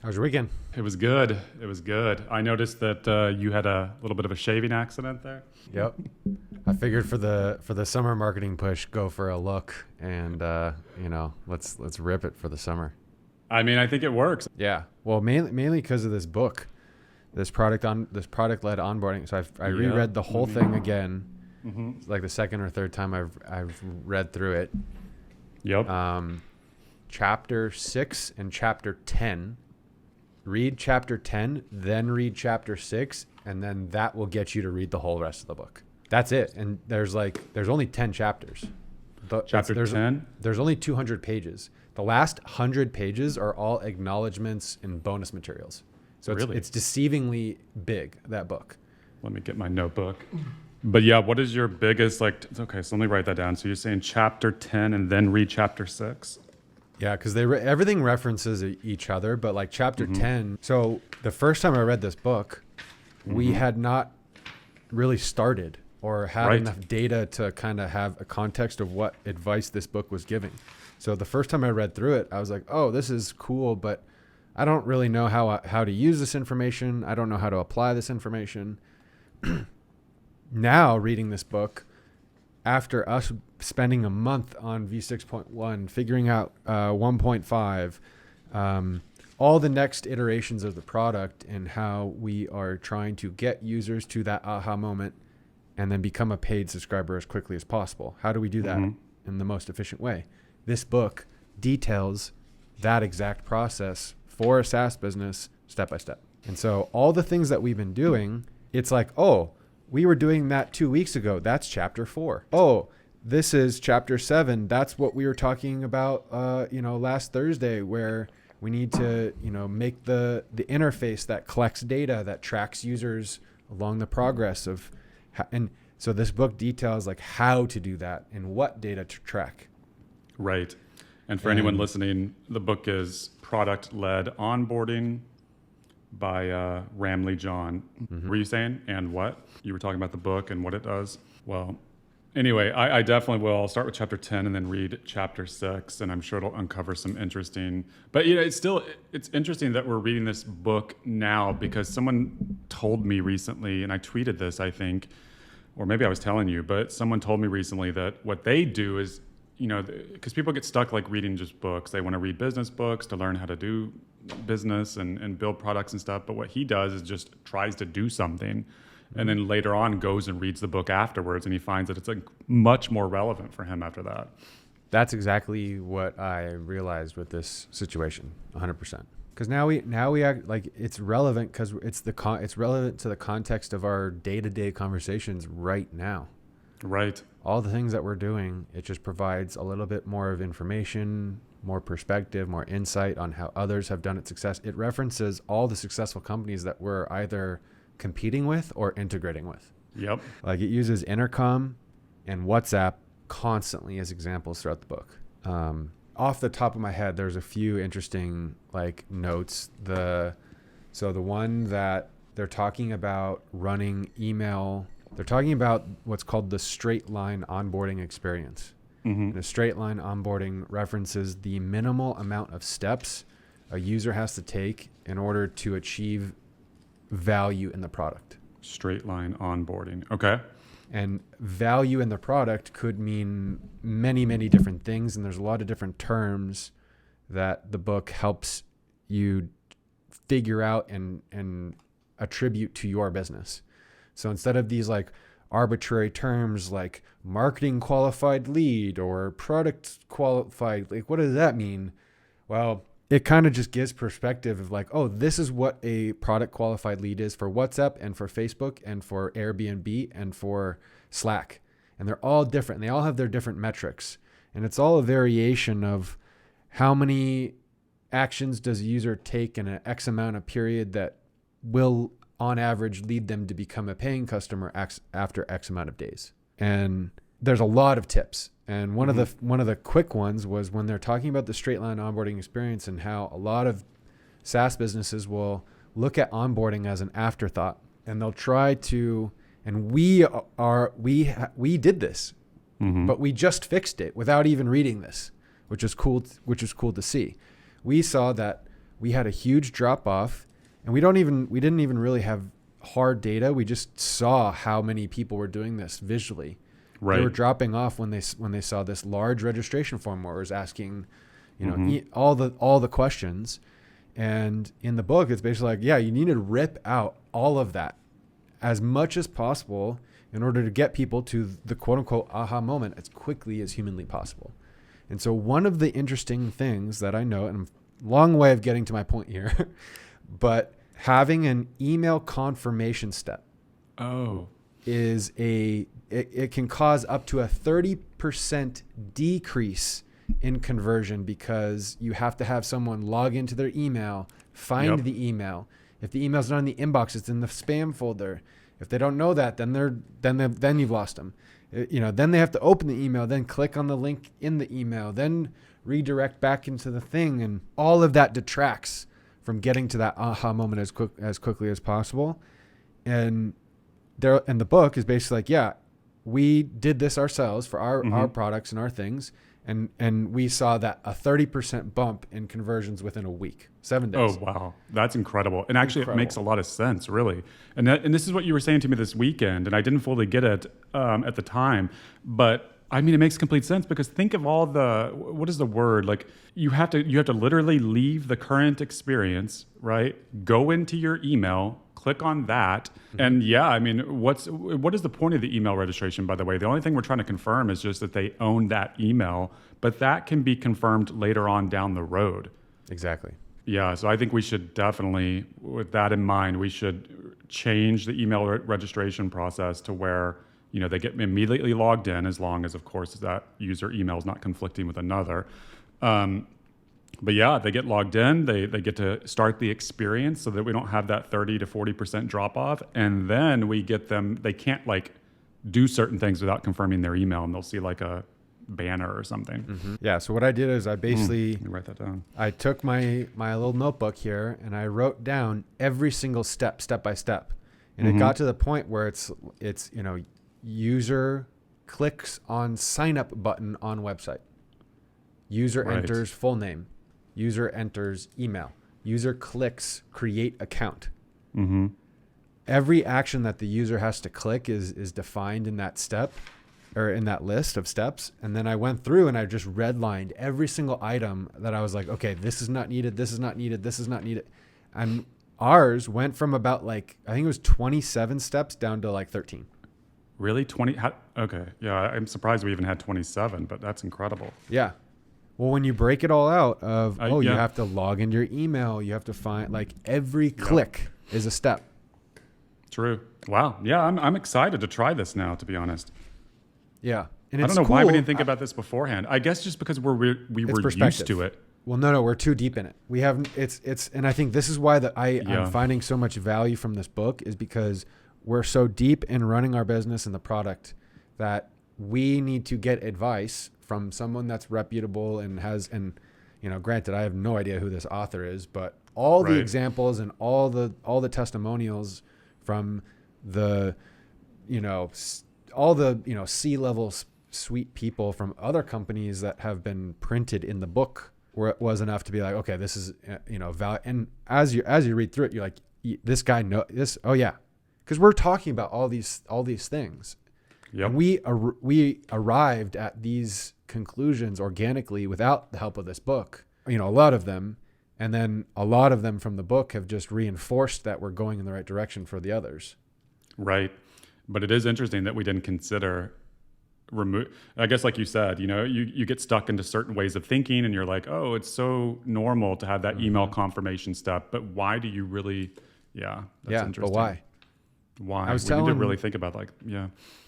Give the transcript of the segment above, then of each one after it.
How was your weekend? It was good. It was good. I noticed that you had a little bit of a shaving accident there. Yep. I figured for the summer marketing push, go for a look and let's rip it for the summer. I mean, I think it works. Yeah. Well, mainly because of this book, this product-led onboarding. So I reread the whole thing again. Mm-hmm. It's like the second or third time I've read through it. Yep. Chapter 6 and chapter 10. Read chapter 10, then read chapter 6, and then that will get you to read the whole rest of the book. That's it. And there's only 10 chapters. Chapter 10? There's only 200 pages. The last 100 pages are all acknowledgments and bonus materials. So it's deceivingly big, that book. Let me get my notebook. But yeah, what is your biggest, okay, so let me write that down. So you're saying chapter 10 and then read chapter 6? Yeah, because everything references each other, but like chapter 10. So the first time I read this book, we had not really started or had enough data to kind of have a context of what advice this book was giving. So the first time I read through it, I was like, oh, this is cool, but I don't really know how to use this information. I don't know how to apply this information. Now reading this book, after us spending a month on V6.1, figuring out 1.5, all the next iterations of the product and how we are trying to get users to that aha moment and then become a paid subscriber as quickly as possible. How do we do that in the most efficient way? This book details that exact process for a SaaS business step by step. And so all the things that we've been doing, it's like, oh, we were doing that 2 weeks ago. That's chapter 4. Oh, this is chapter 7. That's what we were talking about, last Thursday, where we need to, make the interface that collects data, that tracks users along the progress of, and so this book details like how to do that and what data to track. Right. And for anyone listening, the book is Product-Led Onboarding by Fledderjohn. Were you saying? And what? You were talking about the book and what it does? Well, anyway, I definitely will. I'll start with chapter 10 and then read chapter 6, and I'm sure it'll uncover some interesting... But it's interesting that we're reading this book now because someone told me recently, and I tweeted this, I think, or maybe I was telling you, but someone told me recently that what they do is, because people get stuck like reading just books. They want to read business books to learn how to do business and build products and stuff. But what he does is just tries to do something and then later on goes and reads the book afterwards, and he finds that it's like much more relevant for him after that. That's exactly what I realized with this situation, 100%. Because now we act like it's relevant because it's relevant to the context of our day-to-day conversations right now. Right. All the things that we're doing, it just provides a little bit more of information, more perspective, more insight on how others have done it success. It references all the successful companies that we're either competing with or integrating with. Yep. Like it uses Intercom and WhatsApp constantly as examples throughout the book. Off the top of my head, there's a few interesting notes. So the one that they're talking about running email, they're talking about what's called the straight line onboarding experience. And a straight line onboarding references the minimal amount of steps a user has to take in order to achieve value in the product. Straight line onboarding. Okay. And value in the product could mean many, many different things. And there's a lot of different terms that the book helps you figure out and attribute to your business. So instead of these arbitrary terms like marketing qualified lead or product qualified, what does that mean? Well, it kind of just gives perspective of this is what a product qualified lead is for WhatsApp and for Facebook and for Airbnb and for Slack. And they're all different. They all have their different metrics. And it's all a variation of how many actions does a user take in an X amount of period that will on average lead them to become a paying customer after X amount of days. And there's a lot of tips. And one of the quick ones was when they're talking about the straight line onboarding experience and how a lot of SaaS businesses will look at onboarding as an afterthought, and they'll try to, and we did this, but we just fixed it without even reading this, which is cool to see. We saw that we had a huge drop off, and we didn't even really have hard data. We just saw how many people were doing this visually. Right. They were dropping off when they saw this large registration form where it was asking, all the questions. And in the book, it's basically like, yeah, you need to rip out all of that as much as possible in order to get people to the quote unquote aha moment as quickly as humanly possible. And so one of the interesting things that I know, and I'm a long way of getting to my point here, but having an email confirmation step is it can cause up to a 30% decrease in conversion, because you have to have someone log into their email, find the email. If the email's not in the inbox, it's in the spam folder. If they don't know that, then you've lost them. Then they have to open the email, then click on the link in the email, then redirect back into the thing, and all of that detracts from getting to that aha moment as quickly as possible. And the book is basically like, yeah, we did this ourselves for our products and our things. And we saw that a 30% bump in conversions within a week, 7 days. Oh, wow. That's incredible. And actually, it makes a lot of sense, really. And this is what you were saying to me this weekend, and I didn't fully get it at the time. But I mean, it makes complete sense, because think of all what is the word? Like, you have to literally leave the current experience, right? Go into your email, click on that. And yeah, I mean, what is the point of the email registration, by the way? The only thing we're trying to confirm is just that they own that email, but that can be confirmed later on down the road. Exactly. Yeah, so I think we should definitely, with that in mind, we should change the email registration process to where, they get immediately logged in, as long as, of course, that user email is not conflicting with another. But yeah, they get logged in, they get to start the experience so that we don't have that 30 to 40% drop off. And then we get them, they can't do certain things without confirming their email, and they'll see like a banner or something. Mm-hmm. Yeah. So what I did is I basically, let me write that down. I took my little notebook here and I wrote down every single step by step. And it got to the point where it's, user clicks on sign up button on website. User enters full name. User enters email. User clicks create account. Mm-hmm. Every action that the user has to click is defined in that step, or in that list of steps. And then I went through and I just redlined every single item that I was like, okay, this is not needed. This is not needed. This is not needed. And ours went from about I think it was 27 steps down to 13. Really? 20? Okay. Yeah, I'm surprised we even had 27, but that's incredible. Yeah. Well, when you break it all out of, you have to log into your email, you have to find, every click is a step. True. Wow. Yeah, I'm excited to try this now, to be honest. Yeah. And I don't know why we didn't think about this beforehand. I guess just because we were used to it. Well, no, we're too deep in it. We have, and I think this is why I'm finding so much value from this book, is because we're so deep in running our business and the product that we need to get advice from someone that's reputable and granted, I have no idea who this author is, but all the examples and all the testimonials from the, all the, C-level suite people from other companies that have been printed in the book, where it was enough to be like, okay, this is, value. And as you read through it, you're like, this guy know this. Oh yeah. Cause we're talking about all these things. Yep. And we arrived at these conclusions organically without the help of this book, a lot of them. And then a lot of them from the book have just reinforced that we're going in the right direction for the others. Right. But it is interesting that we didn't consider I guess, like you said, you get stuck into certain ways of thinking, and you're like, oh, it's so normal to have that email confirmation step. But why do you really, that's interesting. But why? Why? We need to really think about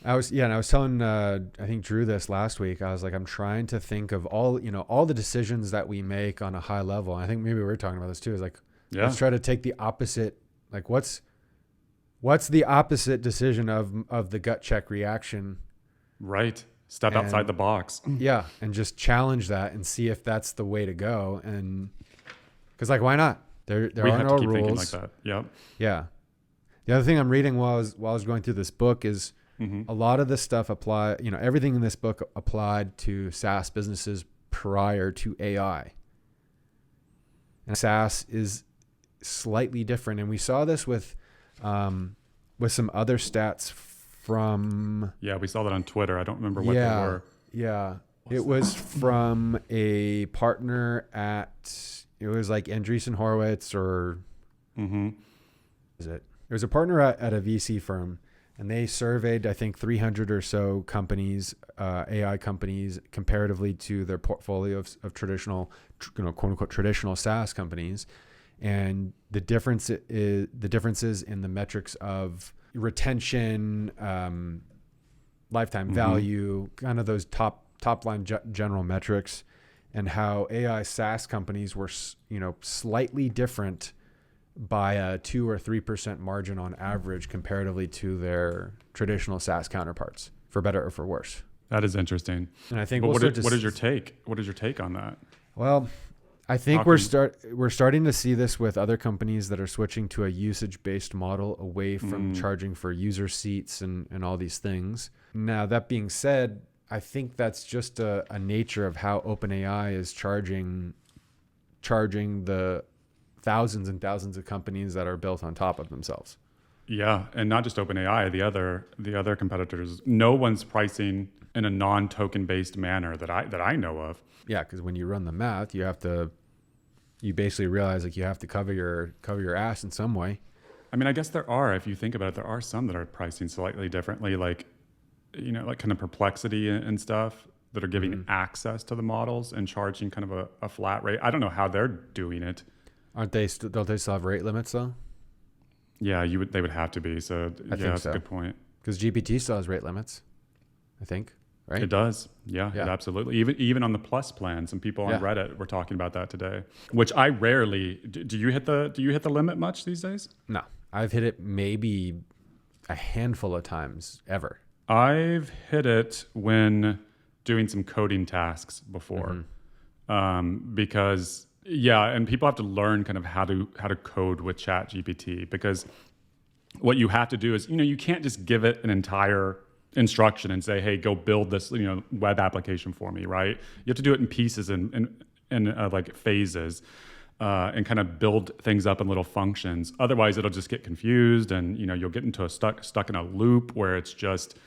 I was telling, I think Drew this last week. I was like, I'm trying to think of all the decisions that we make on a high level. And I think maybe we were talking about this too, is let's try to take the opposite, what's the opposite decision of the gut check reaction? Right. Step outside the box. Yeah. And just challenge that and see if that's the way to go. And cause why not? There are no rules. Thinking like that. Yep. Yeah. The other thing I'm reading while I was going through this book is a lot of this stuff everything in this book applied to SaaS businesses prior to AI. And SaaS is slightly different. And we saw this with some other stats from... Yeah, we saw that on Twitter. I don't remember what they were. Yeah. It was from a partner it was like Andreessen Horowitz or... Is it? It was a partner at a VC firm, and they surveyed, I think, 300 or so companies, AI companies, comparatively to their portfolio of traditional, quote unquote, traditional SaaS companies. And the differences in the metrics of retention, lifetime value, kind of those top line general metrics, and how AI SaaS companies were, slightly different by a 2 or 3% margin on average comparatively to their traditional SaaS counterparts, for better or for worse. That is interesting. And I think what is your take? What is your take on that? Well, I think we're starting to see this with other companies that are switching to a usage-based model away from charging for user seats and all these things. Now, that being said, I think that's just a nature of how OpenAI is charging the thousands and thousands of companies that are built on top of themselves. Yeah, and not just OpenAI, the other competitors. No one's pricing in a non-token based manner that I know of. Yeah, because when you run the math, you basically realize like you have to cover your ass in some way. I mean, I guess there are, if you think about it, there are some that are pricing slightly differently, like kind of Perplexity and stuff that are giving access to the models and charging kind of a flat rate. I don't know how they're doing it. Don't they still have rate limits though? Yeah, they would have to be. So I think that's so. a good point. Because GPT still has rate limits, I think, right? It does. Yeah, it absolutely. Even on the Plus plan, some people on Reddit were talking about that today. Which I rarely do. You hit the limit much these days? No, I've hit it maybe a handful of times ever. I've hit it when doing some coding tasks before, because. Yeah, and people have to learn kind of how to code with ChatGPT, because what you have to do is, you can't just give it an entire instruction and say, hey, go build this, web application for me, right? You have to do it in pieces and like phases, and kind of build things up in little functions. Otherwise, it'll just get confused, and you'll get into stuck in a loop where it's just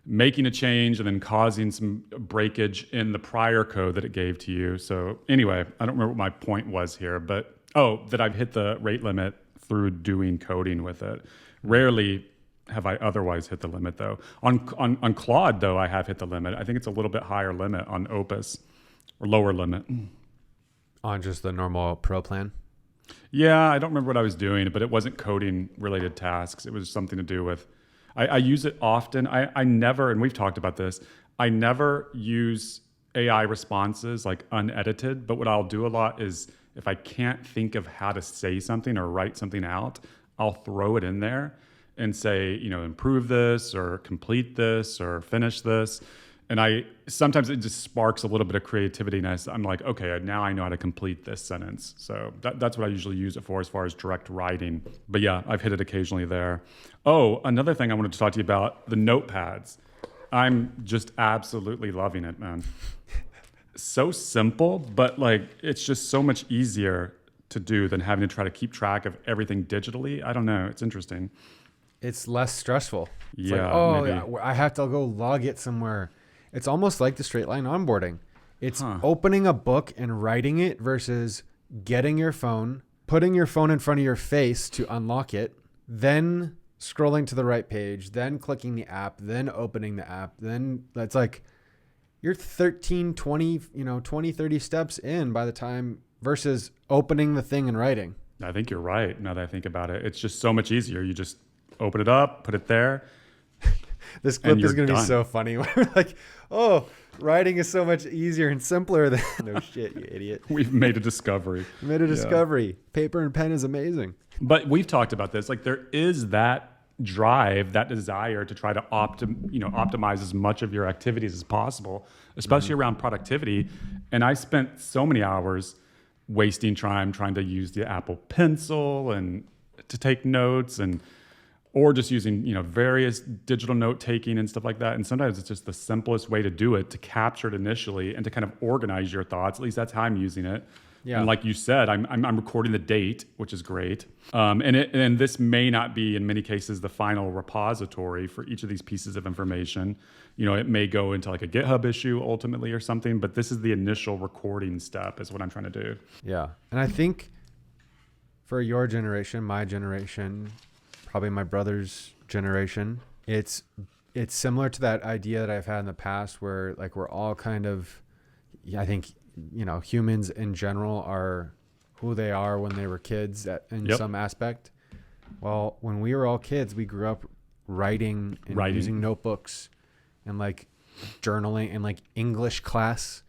making a change and then causing some breakage in the prior code that it gave to you. So anyway, I don't remember what my point was here, but that I've hit the rate limit through doing coding with it. Rarely have I otherwise hit the limit though. On Claude though, I have hit the limit. I think it's a little bit higher limit on Opus, or lower limit. On just the normal Pro plan? Yeah, I don't remember what I was doing, but it wasn't coding related tasks. It was something to do with, I use it often. I never, and we've talked about this, I never use AI responses like unedited, but what I'll do a lot is if I can't think of how to say something or write something out, I'll throw it in there and say, improve this or complete this or finish this. And sometimes it just sparks a little bit of creativity, and I'm like, okay, now I know how to complete this sentence. So that's what I usually use it for as far as direct writing. But yeah, I've hit it occasionally there. Oh, another thing I wanted to talk to you about, the Notepads. I'm just absolutely loving it, man. So simple, but it's just so much easier to do than having to try to keep track of everything digitally. I don't know. It's interesting. It's less stressful. It's maybe. I have to go log it somewhere. It's almost like the straight line onboarding. It's opening a book and writing it versus getting your phone, putting your phone in front of your face to unlock it, then scrolling to the right page, then clicking the app, then opening the app. Then that's like you're 13, 20, 20, 30 steps in by the time versus opening the thing and writing. I think you're right. Now that I think about it, it's just so much easier. You just open it up, put it there. This clip is going to be so funny. We're like, writing is so much easier and simpler than... No shit, you idiot. We've made a discovery. Paper and pen is amazing. But we've talked about this. There is that drive, that desire to try to optimize as much of your activities as possible, especially around productivity. And I spent so many hours wasting time trying to use the Apple Pencil and to take notes or just using, various digital note taking and stuff like that. And sometimes it's just the simplest way to do it, to capture it initially and to kind of organize your thoughts. At least that's how I'm using it. Yeah. And like you said, I'm recording the date, which is great. And this may not be in many cases the final repository for each of these pieces of information. You know, it may go into like a GitHub issue ultimately or something, but this is the initial recording step is what I'm trying to do. Yeah. And I think for your generation, my generation, probably my brother's generation, it's similar to that idea that I've had in the past where like we're all kind of, I think, you know, humans in general are who they are when they were kids in some aspect. Well, when we were all kids, we grew up writing and using notebooks and like journaling and like English class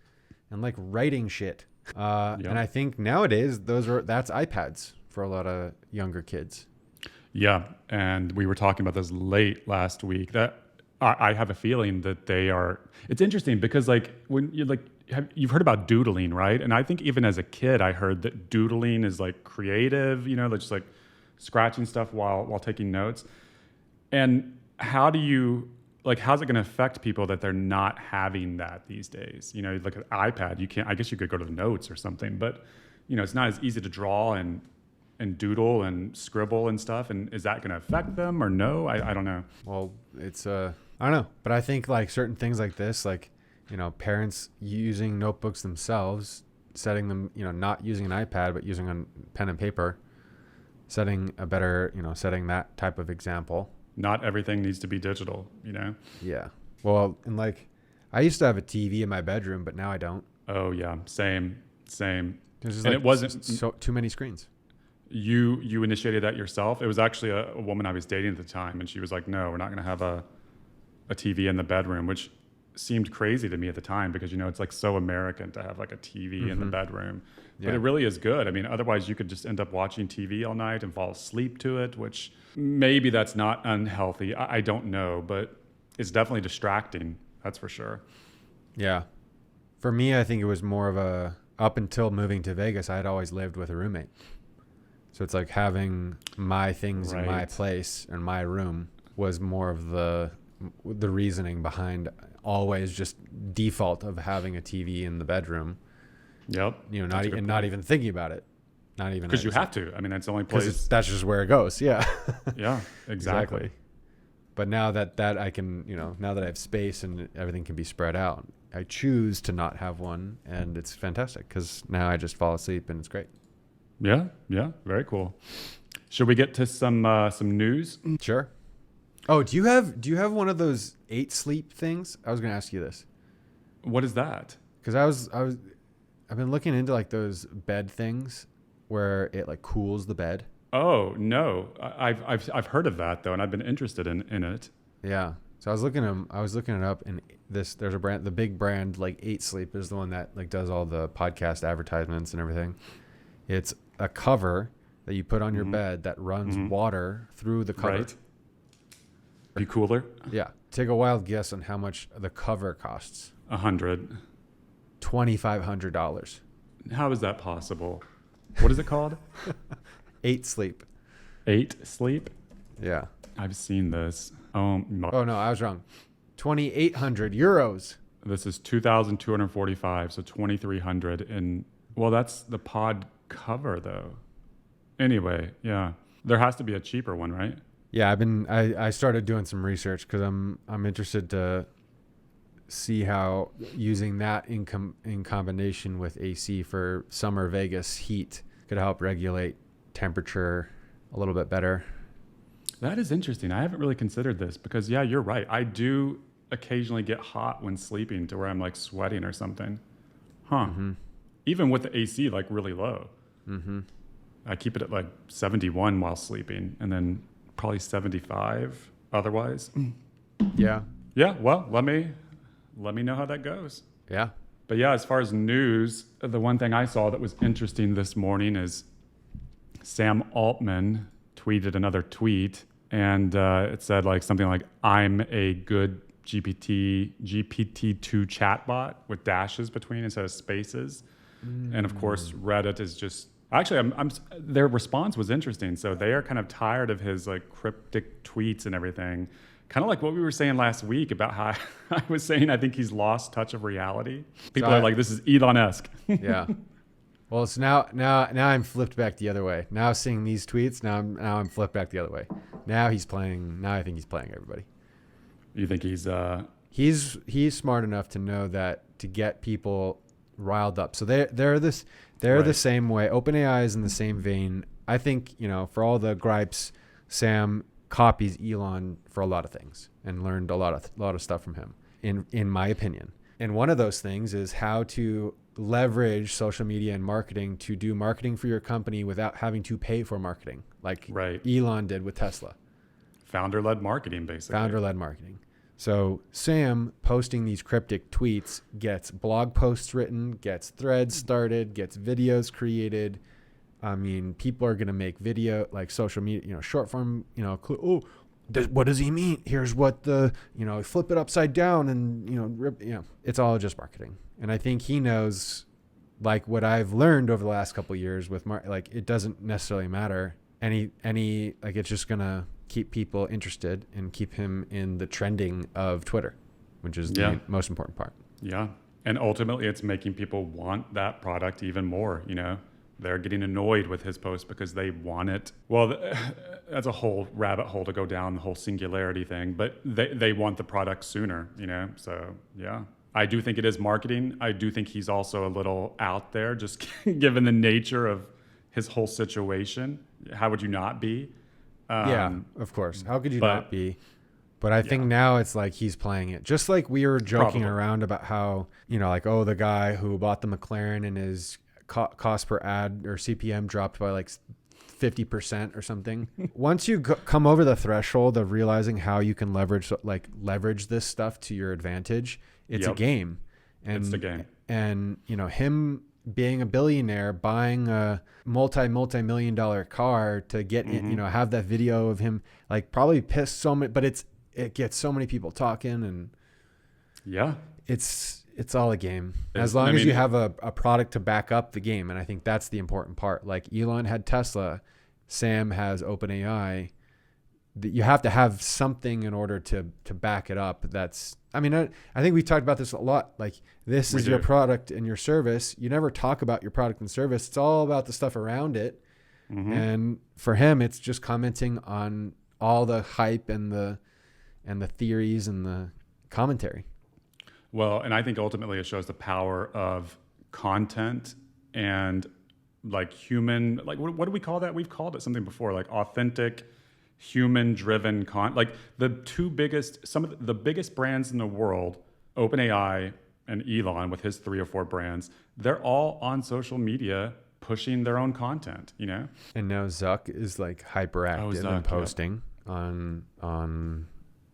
and like writing shit. And I think nowadays that's iPads for a lot of younger kids. Yeah. And we were talking about this late last week that I have a feeling that it's interesting because like when you like, you've heard about doodling, right? And I think even as a kid, I heard that doodling is like creative, you know, like just like scratching stuff while taking notes. And how's it going to affect people that they're not having that these days? You know, like an iPad, I guess you could go to the notes or something, but you know, it's not as easy to draw and doodle and scribble and stuff. And is that going to affect them or no? I don't know. Well, I don't know, but I think like certain things like this, like, you know, parents using notebooks themselves, setting them, you know, not using an iPad, but using a pen and paper, setting that type of example. Not everything needs to be digital, you know? Yeah. Well, and like, I used to have a TV in my bedroom, but now I don't. Oh yeah. Same. There's just And it wasn't too many screens. You initiated that yourself? It was actually a woman I was dating at the time, and she was like, no, we're not going to have a TV in the bedroom, which seemed crazy to me at the time because, you know, it's like so American to have like a TV in the bedroom. But it really is good. I mean, otherwise you could just end up watching TV all night and fall asleep to it, which maybe that's not unhealthy. I don't know, but it's definitely distracting. That's for sure. Yeah. For me, I think it was more of up until moving to Vegas, I had always lived with a roommate. So it's like having my things in my place and my room was more of the reasoning behind always just default of having a TV in the bedroom. Yep. You know, not even thinking about it. Not even because you have to. I mean, that's the only place. That's just where it goes. Yeah. Yeah, exactly. But now that I can, you know, now that I have space and everything can be spread out, I choose to not have one, and it's fantastic because now I just fall asleep and it's great. Yeah. Very cool. Should we get to some news? Sure. Oh, do you have one of those 8 sleep things? I was going to ask you this. What is that? Because I've been looking into like those bed things where it like cools the bed. Oh no, I've heard of that though, and I've been interested in it. Yeah. So I was looking it up, and there's a brand, the big brand like 8 Sleep is the one that like does all the podcast advertisements and everything. It's a cover that you put on your bed that runs water through the cover. Right. Be cooler. Yeah. Take a wild guess on how much the cover costs. $100. $2,500. How is that possible? What is it called? 8 Sleep. 8 Sleep? Yeah. I've seen this. Oh no, I was wrong. 2,800 euros. This is 2,245, so 2,300. And well, that's the pod cover though. Anyway, yeah, there has to be a cheaper one, right? Yeah, I started doing some research because I'm interested to see how using that in combination with AC for summer Vegas heat could help regulate temperature a little bit better. That is interesting. I haven't really considered this because, yeah, you're right. I do occasionally get hot when sleeping to where I'm like sweating or something. Huh. Mm-hmm. Even with the AC like really low. Mm-hmm. I keep it at like 71 while sleeping and then probably 75 otherwise. Yeah. Yeah. Well, let me know how that goes. Yeah. But yeah, as far as news, the one thing I saw that was interesting this morning is Sam Altman tweeted another tweet, and it said like something like, "I'm a good GPT-2 chatbot," with dashes between instead of spaces. And of course, Reddit is just actually their response was interesting. So they are kind of tired of his like cryptic tweets and everything. Kind of like what we were saying last week about how I was saying I think he's lost touch of reality. People are like, this is Elon-esque. Yeah. Well, it's now I'm flipped back the other way. Now seeing these tweets, now I'm flipped back the other way. Now I think he's playing everybody. You think he's smart enough to know that to get people riled up. So they're the same way. OpenAI is in the same vein. I think, for all the gripes, Sam copies Elon for a lot of things and learned a lot of stuff from him, in my opinion. And one of those things is how to leverage social media and marketing to do marketing for your company without having to pay for marketing, like Elon did with Tesla. Founder-led marketing, basically. Founder-led marketing. So Sam posting these cryptic tweets gets blog posts written, gets threads started, gets videos created. I mean, people are going to make video, like social media, short form, what does he mean? Here's what flip it upside down and, it's all just marketing. And I think he knows, like what I've learned over the last couple of years with it doesn't necessarily matter. It's just going to keep people interested and keep him in the trending of Twitter, which is the most important part. Yeah. And ultimately it's making people want that product even more, They're getting annoyed with his post because they want it. Well, that's a whole rabbit hole to go down, the whole singularity thing, but they want the product sooner, So, yeah. I do think it is marketing. I do think he's also a little out there, just given the nature of his whole situation. How would you not be? Yeah, of course. How could you not be? But I think now it's like he's playing it. Just like we were joking around about how, the guy who bought the McLaren and his cost per ad or CPM dropped by like 50% or something. Once you come over the threshold of realizing how you can leverage this stuff to your advantage, it's a game. And it's a game. And, him being a billionaire, buying a multi-million dollar car to get have that video of him probably pissed so many, but it gets so many people talking, and it's all a game. As long as you have a product to back up the game. And I think that's the important part. Like Elon had Tesla, Sam has OpenAI. You have to have something in order to back it up. I think we talked about this a lot. Like this is your product and your service. You never talk about your product and service. It's all about the stuff around it. Mm-hmm. And for him, it's just commenting on all the hype and the theories and the commentary. Well, and I think ultimately it shows the power of content and human, what do we call that? We've called it something before, authentic, human-driven some of the biggest brands in the world, OpenAI and Elon with his 3 or 4 brands, they're all on social media pushing their own content, And now Zuck is hyperactive and posting on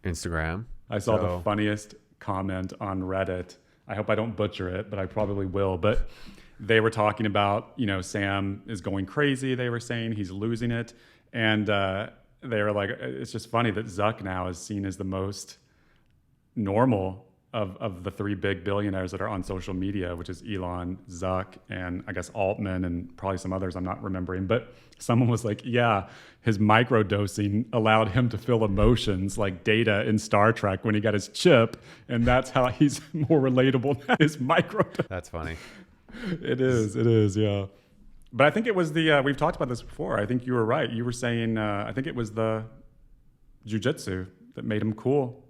Instagram. I saw the funniest comment on Reddit. I hope I don't butcher it, but I probably will. But they were talking about, Sam is going crazy. They were saying he's losing it. And they were like, it's just funny that Zuck now is seen as the most normal of the 3 big billionaires that are on social media, which is Elon, Zuck, and I guess Altman, and probably some others I'm not remembering. But someone was like, his microdosing allowed him to feel emotions like Data in Star Trek when he got his chip, and that's how he's more relatable than his microdose. That's funny. It is, yeah. But I think it was we've talked about this before. I think you were right. You were saying, I think it was the jiu-jitsu that made him cool.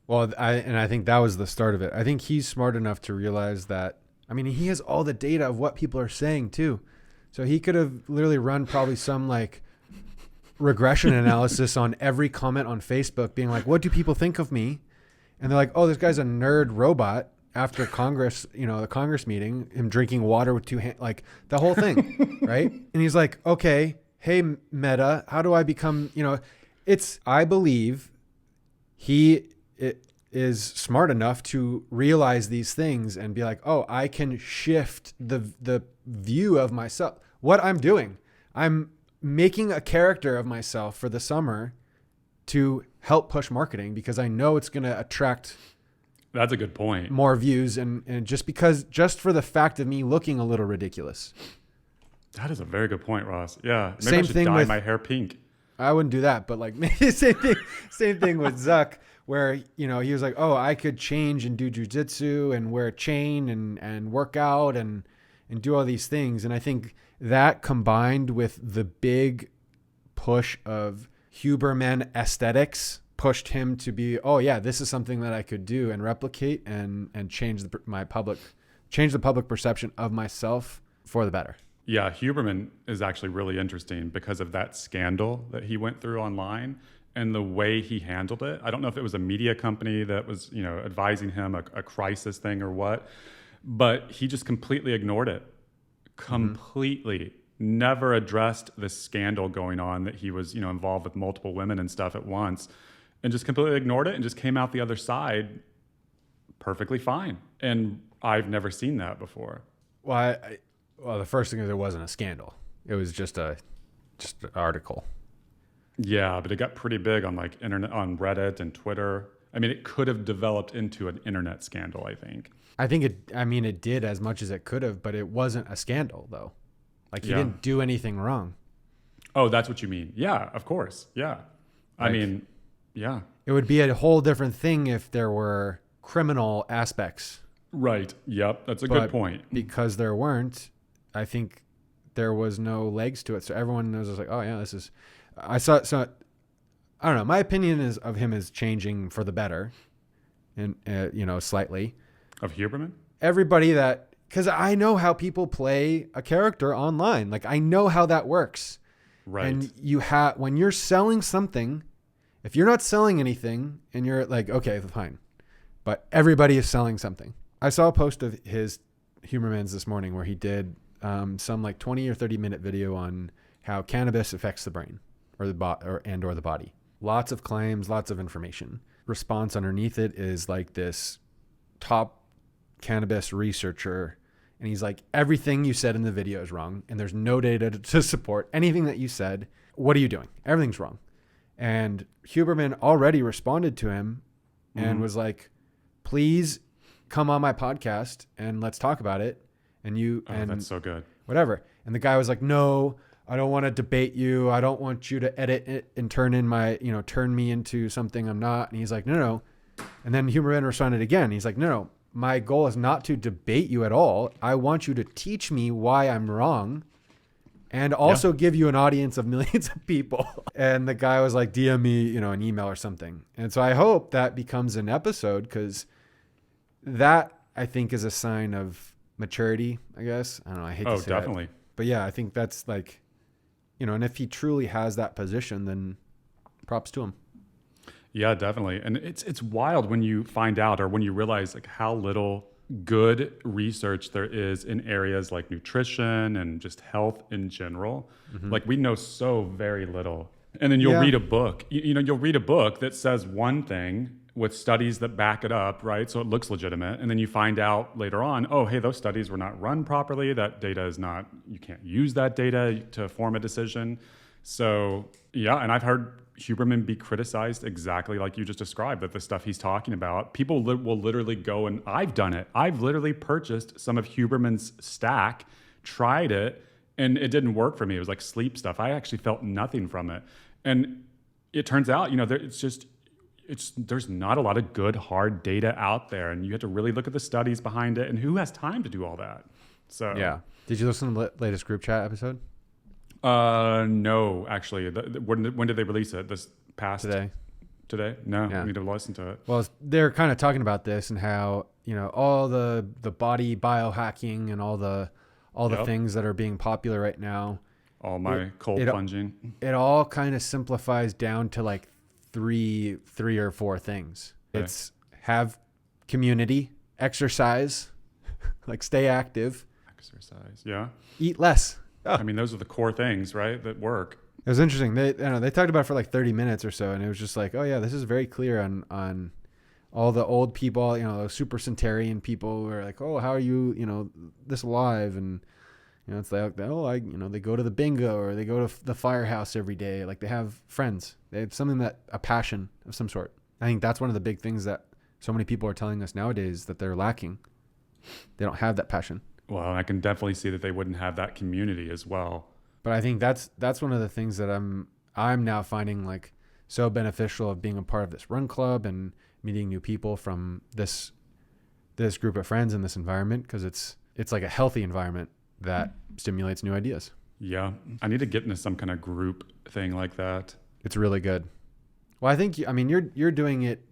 Well, I think that was the start of it. I think he's smart enough to realize that, he has all the data of what people are saying too. So he could have literally run probably some regression analysis on every comment on Facebook being like, what do people think of me? And they're like, oh, this guy's a nerd robot. After Congress, the Congress meeting, him drinking water with 2 hands, the whole thing, right? And he's like, okay, hey, Meta, how do I become, I believe he is smart enough to realize these things and be like, oh, I can shift the view of myself. What I'm doing, I'm making a character of myself for the summer to help push marketing because I know it's going to attract. That's a good point. More views and just for the fact of me looking a little ridiculous. That is a very good point, Ross. Yeah. Maybe Same I should thing dye my hair pink. I wouldn't do that, but maybe same thing with Zuck, where, he was like, oh, I could change and do jujitsu and wear a chain and work out and and do all these things. And I think that combined with the big push of Huberman aesthetics pushed him to be, oh yeah, this is something that I could do and replicate and change the public perception of myself for the better. Yeah, Huberman is actually really interesting because of that scandal that he went through online and the way he handled it. I don't know if it was a media company that was, advising him a crisis thing or what, but he just completely ignored it. Completely. Never addressed the scandal going on that he was, involved with multiple women and stuff at once, and just completely ignored it and just came out the other side perfectly fine. And I've never seen that before. Well, the first thing is, it wasn't a scandal. It was just an article. Yeah, but it got pretty big on internet, on Reddit and Twitter. I mean, it could have developed into an internet scandal, I think. It did as much as it could have, but it wasn't a scandal though. He didn't do anything wrong. Oh, that's what you mean. Yeah, of course. Yeah. Yeah. It would be a whole different thing if there were criminal aspects. Right. Yep. That's a good point. Because there weren't, I think there was no legs to it. So everyone knows, oh yeah, this is, I don't know. My opinion of him is changing for the better, and slightly. Of Huberman? Everybody because I know how people play a character online. I know how that works. Right. And when you're selling something, if you're not selling anything and you're okay, fine, but everybody is selling something. I saw a post of his Huberman's this morning where he did some 20 or 30 minute video on how cannabis affects the brain or the body. Lots of claims, lots of information. Response underneath it is this top cannabis researcher, and he's everything you said in the video is wrong, and there's no data to support anything that you said. What are you doing? Everything's wrong. And Huberman already responded to him and was please come on my podcast and let's talk about it. And that's so good. Whatever. And the guy was no, I don't want to debate you. I don't want you to edit it and turn me into something I'm not. And he's no. And then Huberman responded again. He's no. My goal is not to debate you at all. I want you to teach me why I'm wrong and also give you an audience of millions of people. And the guy was DM me, an email or something. And so I hope that becomes an episode, because that, I think, is a sign of maturity, I guess. I don't know. I hate to say definitely. that. But yeah, I think that's and if he truly has that position, then props to him. Yeah, definitely. And it's wild when you find out, or when you realize how little good research there is in areas like nutrition and just health in general. We know so very little. And then you'll read a book, you'll read a book that says one thing with studies that back it up, right? So it looks legitimate. And then you find out later on, oh, hey, those studies were not run properly. That data is not, you can't use that data to form a decision. So yeah, and I've heard Huberman be criticized exactly like you just described, that the stuff he's talking about, people will literally go, and I've done it. I've literally purchased some of Huberman's stack, tried it, and it didn't work for me. It was sleep stuff. I actually felt nothing from it. And it turns out, there's not a lot of good, hard data out there, and you have to really look at the studies behind it, and who has time to do all that? So yeah. Did you listen to the latest group chat episode? No, actually. When did they release it? This past today? No, I need to listen to it. Well, they're kind of talking about this and how, all the body biohacking and all the things that are being popular right now. All my cold plunging. It all kind of simplifies down to three or four things. Okay. It's have community, exercise, stay active. Exercise, yeah. Eat less. Oh. I mean, those are the core things, right, that work. It was interesting. They talked about it for 30 minutes or so, and it was just oh yeah, this is very clear on all the old people, those super centenarian people who are oh, how are you, this alive? And it's they go to the bingo or they go to the firehouse every day. They have friends. They have a passion of some sort. I think that's one of the big things that so many people are telling us nowadays that they're lacking. They don't have that passion. Well, I can definitely see that they wouldn't have that community as well. But I think that's one of the things that I'm now finding so beneficial of being a part of this run club and meeting new people from this group of friends in this environment, because it's a healthy environment. that stimulates new ideas. Yeah. I need to get into some kind of group thing like that. It's really good. Well, I think, you're doing it,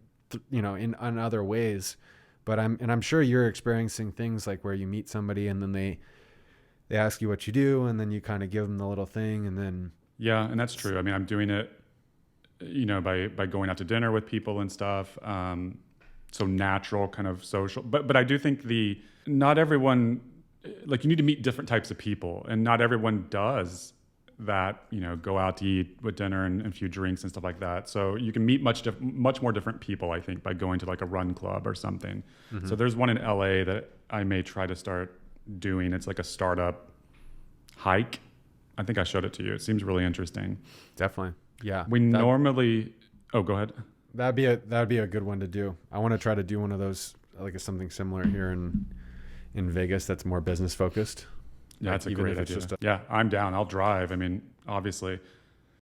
in other ways, but I'm sure you're experiencing things like where you meet somebody and then they ask you what you do, and then you kind of give them the little thing, and then. Yeah. And that's true. I mean, I'm doing it, by going out to dinner with people and stuff. So natural kind of social, but I do think not everyone, like, you need to meet different types of people, and not everyone does that, go out to eat with dinner and a few drinks and stuff like that. So you can meet much more different people, I think, by going to like a run club or something. Mm-hmm. So there's one in LA that I may try to start doing. It's like a startup hike. I think I showed it to you. It seems really interesting. Definitely. Yeah. Oh, go ahead. That'd be a good one to do. I want to try to do one of those, like something similar here in Vegas that's more business focused. Yeah, that's a great idea. Yeah, I'm down. I'll drive. I mean, obviously,